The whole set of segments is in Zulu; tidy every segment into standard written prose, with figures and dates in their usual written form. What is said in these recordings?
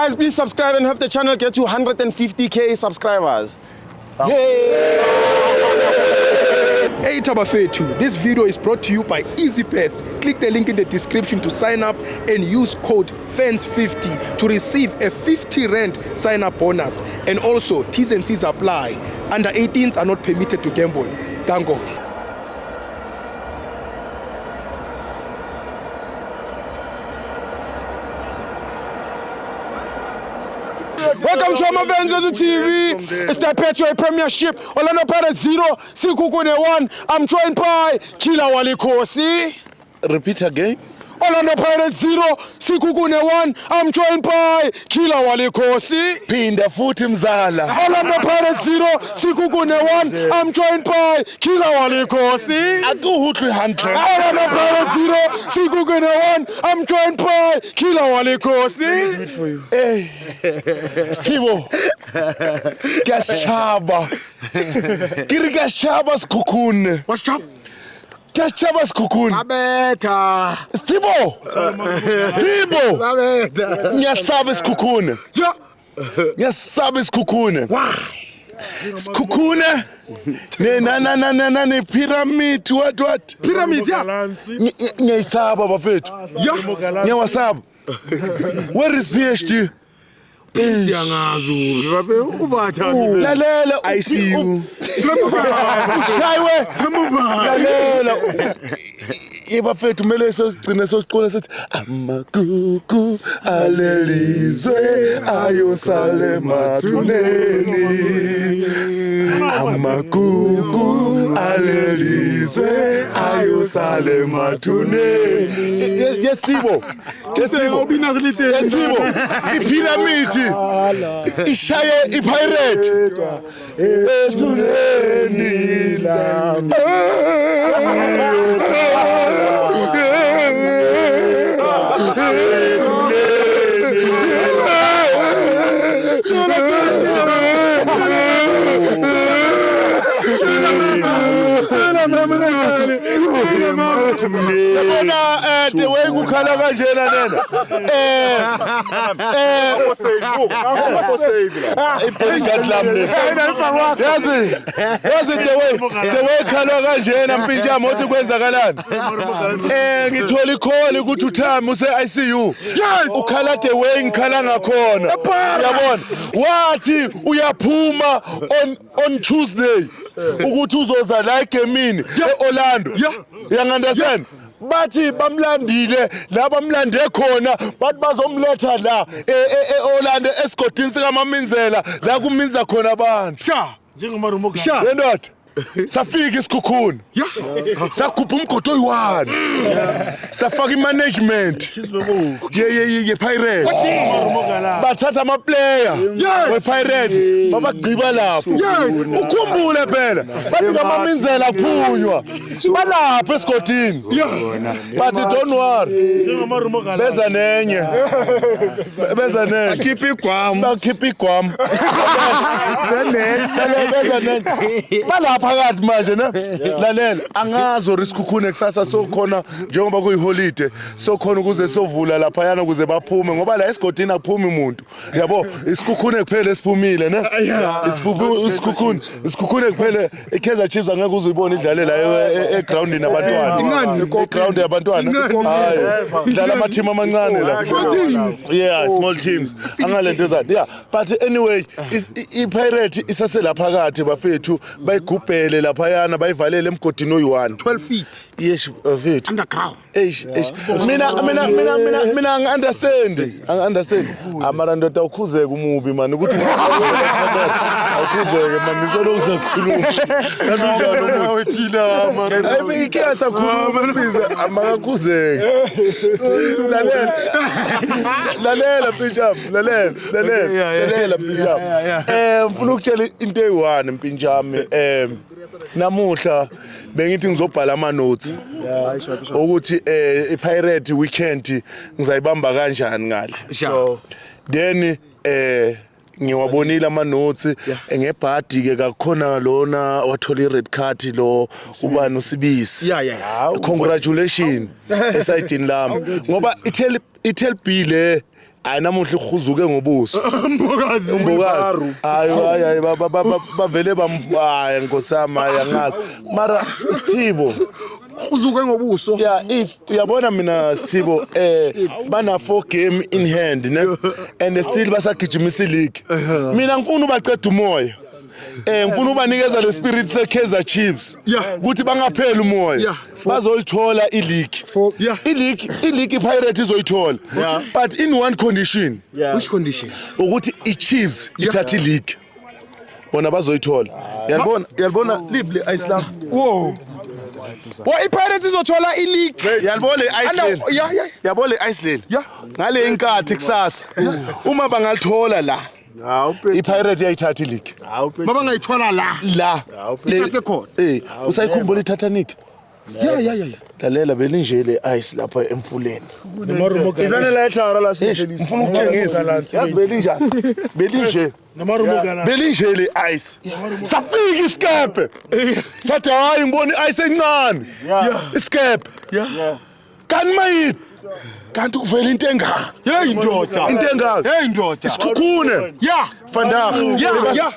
Guys, please subscribe and help the channel get to 150k subscribers. Hey Tabafethu, this video is brought to you by EasyPets. Click the link in the description to sign up and use code FANS50 to receive a 50 Rand sign-up bonus. And also, T's and C's apply. Under 18s are not permitted to gamble. Tango. Welcome to Amavenza TV. It's the Petro Premiership. Orlando Pirates 0, Sikukune 1. I'm joined by Kila Walikosi. Repeat again. Orlando Pirates 0, Sikukune 1. I'm joined by Kila Walikosi. Pinda futhi mzala. Orlando Pirates 0, Sikukune 1. I'm joined by Kila Walikosi. Akuhutli 100. Orlando Pirates 0, Sikukune 1. I'm joined by Kila Walikosi. Hey. Stibo. Kashaba. Kiri kashaba Sikukune. What's up? Kashaba Sikukune. Abeta. Stibo. Stibo. Abeta. Ngiyasaba Sikukune. Yeah. Ngiyasaba Sikukune. Why? Sikukune. Ne pyramid what? Pyramids, yeah. Ngiyisaba bafethu. Yeah. Ngiyawasaba. Where is PhD? Lalela I see you. Ushaywe lalela ibafethu mele sosigcine sosigqola sithi amagugu alelizwe ayosale mathuneni amagugu alelizwe ayosale mathuneni yesibo ipiramidi ishaye ipirate ethuneni lami Yabona the way kukhala kanjena lena yazi the way khala kanjena mpinjama othi kwenzakalani ngithola ikholi ukuthi uthami use ICU ukhala the way ngikhala ngakhona uyabona wathi uyaphuma on Tuesday ukuthi uzoza la egemini eOrlando uyangunderstand bathi bamlandile la bamlande khona bathi bazomletha la eOrlando esigodini sikaMaminzela la kuminza khona abantu Njengomarumo yendod safika isikhukhuni sakhupha umgodo oyi1 safaka imanagement ye pirate bathatha ama player we pirate babagqiba lapho ukhumbule phela bathi ngamaminzela aphunywa balapha esigodini bathi don't worry beza nenye Keep it calm. bakhipha igwam beza nenye phakathi manje ne lalela angazo risikhukhune kusasa sokhona njengoba kuyiholiday sokhona ukuze sovula lapha yana ukuze baphume ngoba la esigodini akuphumi umuntu yabo isikhukhune kuphela esiphumile ne isikhukhune kuphela iKaizer Chiefs angeke uzuyibona idlale la egroundini abantwana eground yabantwana hayi idlala ama team amancane la small teams angalento ezani but anyway iPirate isasela phakathi bafethu bayigubhele lapha yana bayivalele emgodini oyi1 12 feet. Yes bafethu Underground. mina ngi-understand amara ndoda ukhuzeke umubi man ukuthi ukhuzeke man ngisolo uzakhuluma kanjalo uthina man ayibikiyasa khuluma biza amakakhuzeke lalela mpinjam lalela mpinjam ngifuna ukutshela into eyi1 mpinjami namuhla bengithi ngizobhala ama notes ukuthi iPirate weekend ngizayibamba kanjani ngale then ngiwabonile ama notes ngebhadi ke kakhona lona wathola ired card lo ubani uSibisi congratulations esayidini lami ngoba itel B le hayi namuhla ikhuzuke ngobuso Mbokazi. hayi bavele hayi nkosami angazi mara Sithibo Uzuke ngobuso. yeah if uyabona mina Sithibo bana 4 game in hand ne and still basagijimisa league mina ngifuna ubaceda umoya ngifuna ubanikeza le spirit se Kaizer Chiefs ukuthi bangapheli umoya bazoyithola ileague ileague iPirates izoyithola but in one condition Which conditions? ukuthi iChiefs ithatha ileague bona bazoyithola yalibona lible Iceland Whoa. Wa iPirates izothola ileague. yalibona iIceland yabona iIceland ngale inkathi kusasa uma bangalithola la iPirates yayithatha ileague Baba ngayithola la. Isasekhona. usayikhumbula iTitanic Yeah. lalela belinje le ice lapha emfuleni Izane la ethara la senthelisa. ngifuna ukutshengisa yazi belinje le ice safika iskepe sathi hayi ngibona ice encane iskepe kanti mayini kanti kuvela into engaka Hey ndoda. isikhukhune Vandag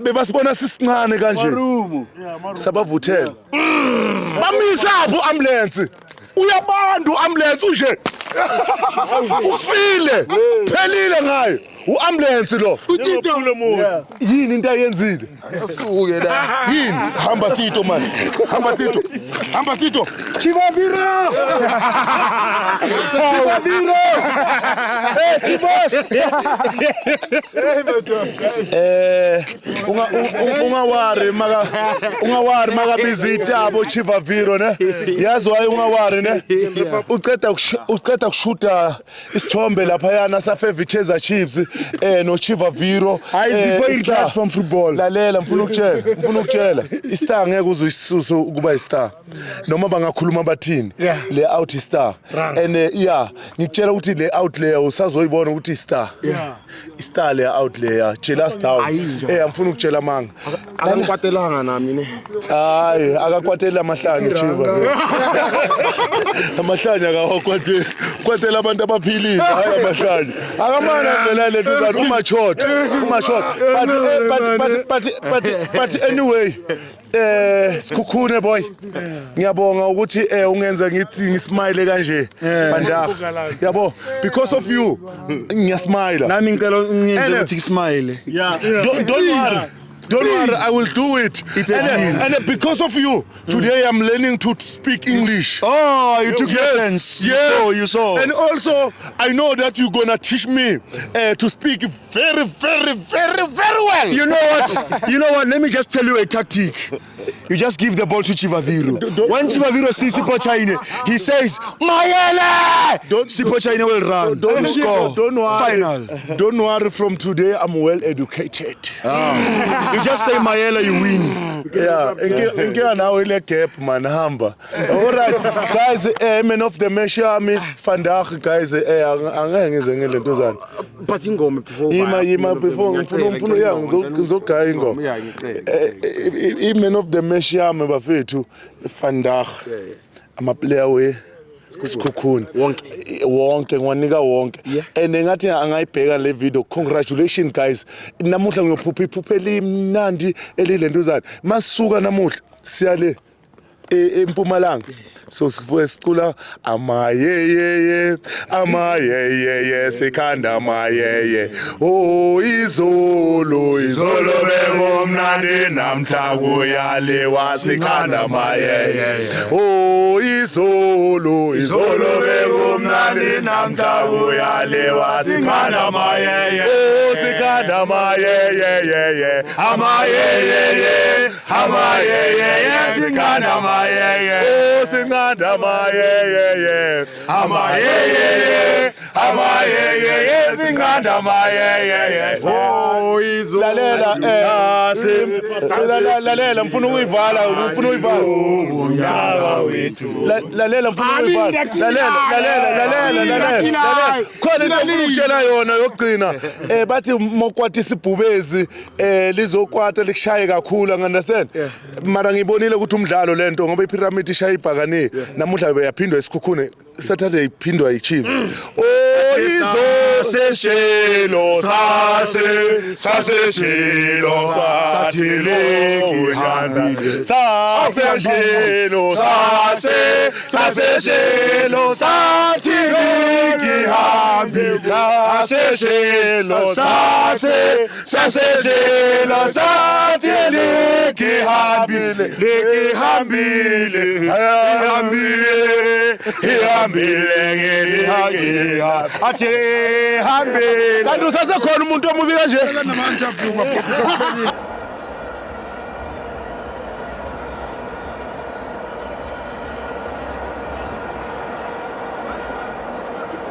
bebasibona sisincane kanje sabavuthela bamisa apho ambulance uyabantu ambulance unje ufile phelile ngayo uambulance lo yini into ayenzile asuke la yini hamba Tito man hamba Tito Chivaviro Chivos ungawari makabiza itabo Chivaviro ne yazi waye ungawari ne uceda kushuta isithombe lapha yana safe Kaizer Chiefs no Chivaviro Before you retire from football. lalela mfuna ukutshela istar ngeke uzisisuso ukuba istar noma bangakhuluma bathini le out star and ngikutshela ukuthi le out layer usazoyibona ukuthi istar le out layer jealous down ngifuna ukutshela manga Akangikwatelanga nami ne. hayi akakwatela amahlanje Chiva amahlanje akawakwatela abantu abaphilile hayi amahlanje akamana vela le nto uma short but anyway sikhukhune boy ngiyabonga ukuthi ungenza ngithi ngismile kanje Vandag yabo because of you ngiyasmile Nami ngicela ungenze ukuthi smile. Don't worry, I will do it. And because of you, today I'm learning to speak English. Oh, you took lessons. Yes. You saw. And also, I know that you're gonna teach me to speak very well. You know what? Let me just tell you a tactic. You just give the ball to Chivaviro. When Chivaviro sees Sipochaine, he says, Mayele! Sipochaine will run. Don't score. Don't worry. Final. Don't worry, from today I'm well educated. You just say Mayele, you win. Yeah, inkinga nawe ile gap man hamba. All right, guys, man of the match yami Vandag guys angeke ngize ngelento zani. But ingoma before. Ima before ngifuna ngizogaya ingoma. Man of the match yami bafethu Vandag ama player we Sikhukhune wonke ngiwanika wonke and ngathi angayibheka le video. Congratulations guys, namuhla ngiyophupha elimnandi elilentuzana masuka namuhla siyale eMpumalanga so sicula amayeye sikhanda amayeye oh izolo bekomnandi namhla kuyaliwa sikhanda amayeye oh izolo bekomnandi namhla kuyaliwa sikhanda amayeye oh sikhanda amayeye sikhanda amayeye oh sikhanda amayeye sikhanda amayeye oh izolo lalela mfuna uyivala unyaka wethu lalela mfuna uyivala lalela khona into ngifuna ukutshela yona yokugcina bathi mokwati isibhubezi lizokwata likushaye kakhulu understand mara ngibonile ukuthi umdlalo lento ngoba iPyramid ishaya ibhakane namuhla beyaphindwa isikhukhune Saturday iphindwa iChiefs oh izolo saseshilo saseshilo sathile hambile saseshilo saseshilo sathile hambile saseshilo saseshilo sathile hambile ihambile athe hambile kanti usasekhona umuntu omubi kanje